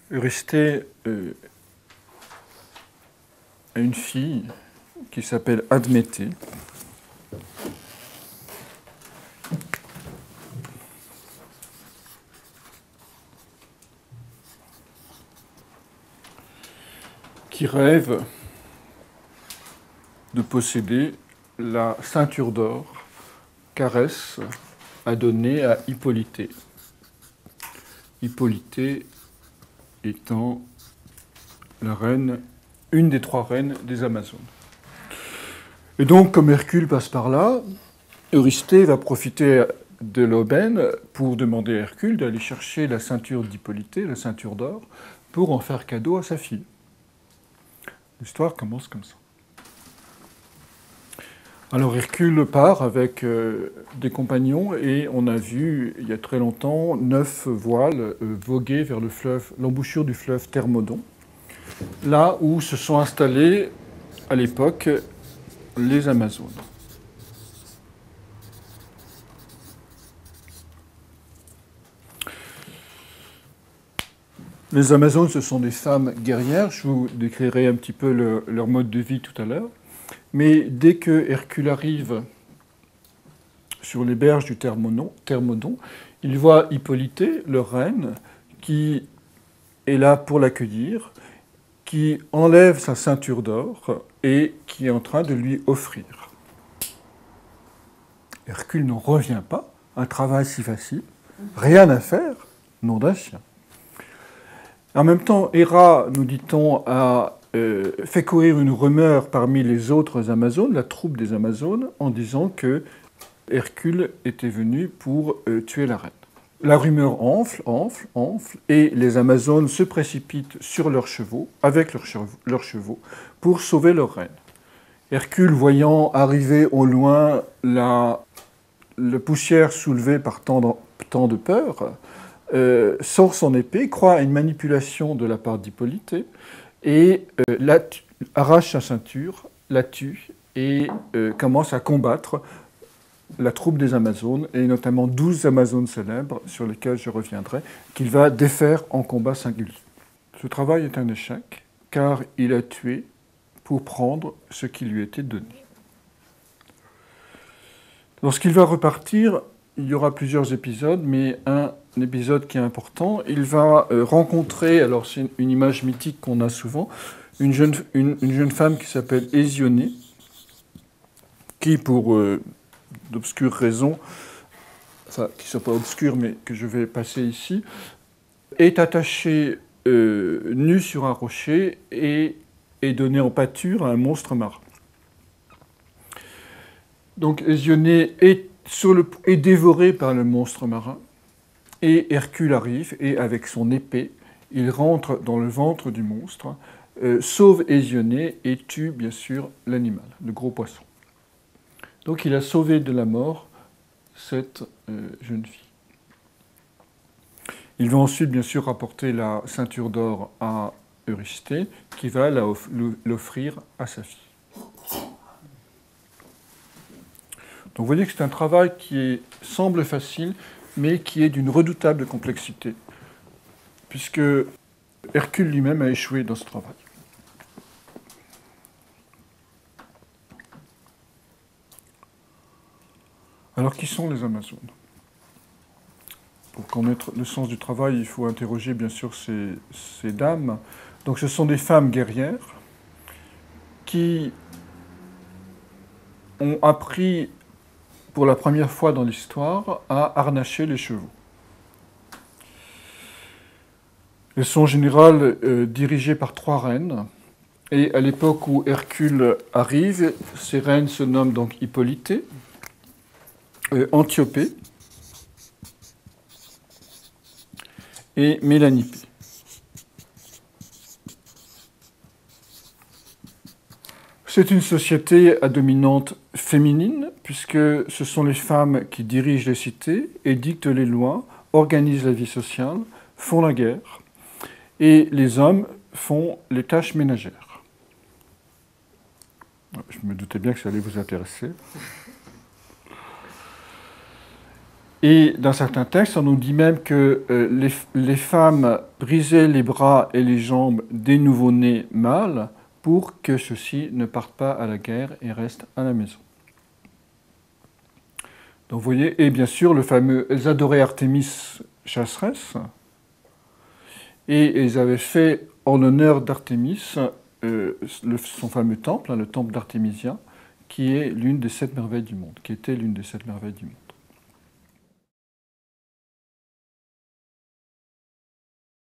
Eurysthée a une fille qui s'appelle Admétée. Qui rêve de posséder la ceinture d'or qu'Arès a donnée à Hippolytée. Hippolytée étant la reine, une des 3 reines des Amazones. Et donc, comme Hercule passe par là, Eurysthée va profiter de l'aubaine pour demander à Hercule d'aller chercher la ceinture d'Hippolytée, la ceinture d'or, pour en faire cadeau à sa fille. L'histoire commence comme ça. Alors Hercule part avec des compagnons et on a vu, il y a très longtemps, 9 voiles voguer vers le fleuve, l'embouchure du fleuve Thermodon, là où se sont installés à l'époque les Amazones. Les Amazones, ce sont des femmes guerrières, je vous décrirai un petit peu leur mode de vie tout à l'heure. Mais dès que Hercule arrive sur les berges du Thermodon, il voit Hippolytée, leur reine, qui est là pour l'accueillir, qui enlève sa ceinture d'or et qui est en train de lui offrir. Hercule n'en revient pas, un travail si facile, rien à faire, nom d'un chien. En même temps, Héra, nous dit-on, a fait courir une rumeur parmi les autres Amazones, la troupe des Amazones, en disant que Hercule était venu pour tuer la reine. La rumeur enfle, et les Amazones se précipitent sur leurs chevaux, avec leurs chevaux, pour sauver leur reine. Hercule, voyant arriver au loin la poussière soulevée par tant de peur, sort son épée, croit à une manipulation de la part d'Hippolytée, et arrache sa ceinture, la tue, et commence à combattre la troupe des Amazones, et notamment 12 Amazones célèbres, sur lesquelles je reviendrai, qu'il va défaire en combat singulier. Ce travail est un échec, car il a tué pour prendre ce qui lui était donné. Lorsqu'il va repartir, il y aura plusieurs épisodes, mais un épisode qui est important, il va rencontrer, alors c'est une image mythique qu'on a souvent, une jeune femme qui s'appelle Hésione, qui pour d'obscures raisons, enfin qui ne sont pas obscures mais que je vais passer ici, est attachée nue sur un rocher et est donnée en pâture à un monstre marin. Donc Hésione est dévorée par le monstre marin, et Hercule arrive, et avec son épée, il rentre dans le ventre du monstre, sauve Hésione et tue bien sûr l'animal, le gros poisson. Donc il a sauvé de la mort cette jeune fille. Il va ensuite bien sûr rapporter la ceinture d'or à Eurysthée, qui va l'offrir à sa fille. Donc vous voyez que c'est un travail qui semble facile, mais qui est d'une redoutable complexité, puisque Hercule lui-même a échoué dans ce travail. Alors, qui sont les Amazones? Pour connaître le sens du travail, il faut interroger bien sûr ces dames. Donc ce sont des femmes guerrières qui ont appris pour la première fois dans l'histoire à harnacher les chevaux. Elles sont en général dirigées par 3 reines. Et à l'époque où Hercule arrive, ces reines se nomment donc Hippolytée, Anthiopée et Mélanipée. C'est une société à dominante féminine, puisque ce sont les femmes qui dirigent les cités, édictent les lois, organisent la vie sociale, font la guerre, et les hommes font les tâches ménagères. Je me doutais bien que ça allait vous intéresser. Et dans certains textes, on nous dit même que les femmes brisaient les bras et les jambes des nouveau-nés mâles pour que ceux-ci ne partent pas à la guerre et restent à la maison. Donc vous voyez, et bien sûr, le fameux, elles adoraient Artémis chasseresse, et elles avaient fait en l'honneur d'Artémis son fameux temple, le temple d'Artémisia, qui est l'une des 7 merveilles du monde, qui était l'une des 7 merveilles du monde.